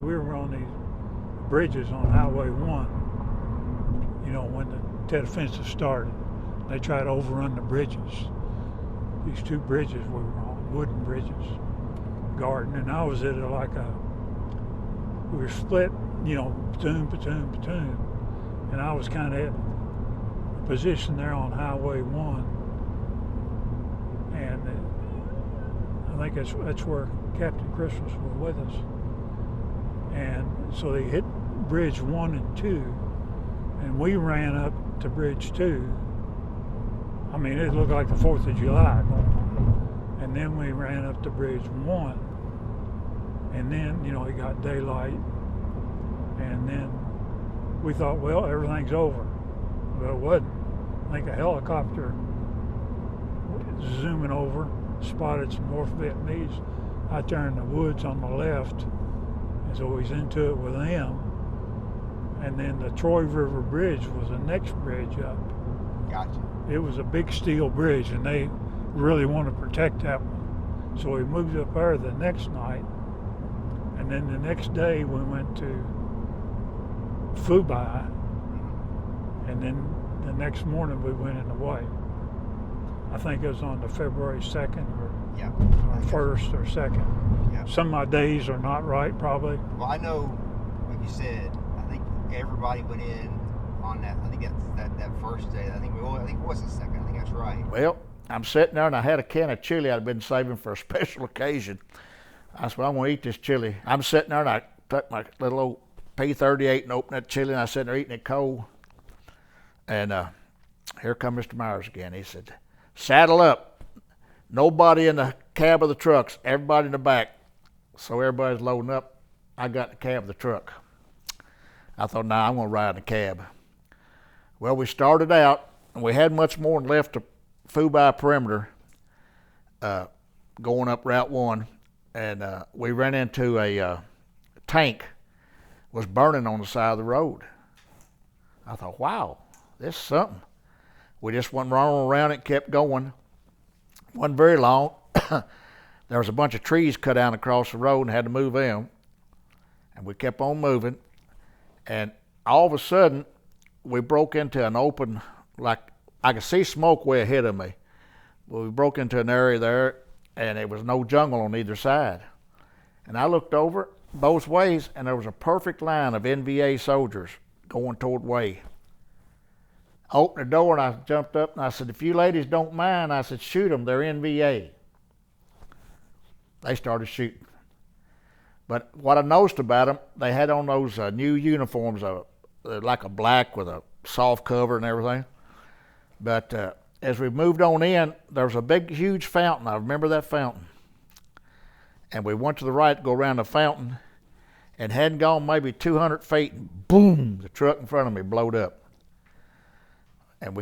We were on these bridges on Highway 1, you know, when the Tet Offensive started. They tried to overrun the bridges. These two bridges we were on, wooden bridges, guarding, and I was at we were split, you know, platoon, and I was kind of at a position there on Highway 1, and I think that's where Captain Christmas was with us. And so they hit Bridge 1 and 2, and we ran up to Bridge 2. I mean, it looked like the 4th of July going on. And then we ran up to Bridge 1, and then, you know, it got daylight, and then we thought, well, everything's over. But it wasn't. I think a helicopter zooming over spotted some North Vietnamese. I turned the woods on the left, and so he's into it with them. And then the Troy River Bridge was the next bridge up. Gotcha. It was a big steel bridge, and they really wanted to protect that one. So we moved up there the next night, and then the next day we went to Phu Bai, and then the next morning we went in Hawaii. I think it was on the February 2nd or 1st or 2nd. Yeah. Some of my days are not right, probably. Well, I know, like you said, I think everybody went in on that. I think that's that first day. I think it was the second. I think that's right. Well, I'm sitting there and I had a can of chili I'd been saving for a special occasion. I said, well, I'm going to eat this chili. I'm sitting there and I took my little old P38 and opened that chili, and I was sitting there eating it cold. And here come Mr. Myers again. He said, saddle up. Nobody in the cab of the trucks, everybody in the back. So everybody's loading up. I got in the cab of the truck. I thought, nah, I'm going to ride in the cab. Well, we started out, and we had much more than left to Phu Bai perimeter going up Route 1, and we ran into a tank was burning on the side of the road. I thought, wow, this is something. We just went rolling around it, kept going. Wasn't very long. There was a bunch of trees cut down across the road and had to move them. And we kept on moving. And all of a sudden, we broke into an open, like I could see smoke way ahead of me. But we broke into an area there, and there was no jungle on either side. And I looked over both ways, and there was a perfect line of NVA soldiers going toward way. I opened the door, and I jumped up, and I said, if you ladies don't mind, I said, shoot them, they're NVA. They started shooting. But what I noticed about them, they had on those new uniforms, like a black with a soft cover and everything. But as we moved on in, there was a big, huge fountain. I remember that fountain. And we went to the right to go around the fountain, and hadn't gone maybe 200 feet, and boom, the truck in front of me blowed up. And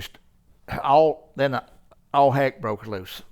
all heck broke loose.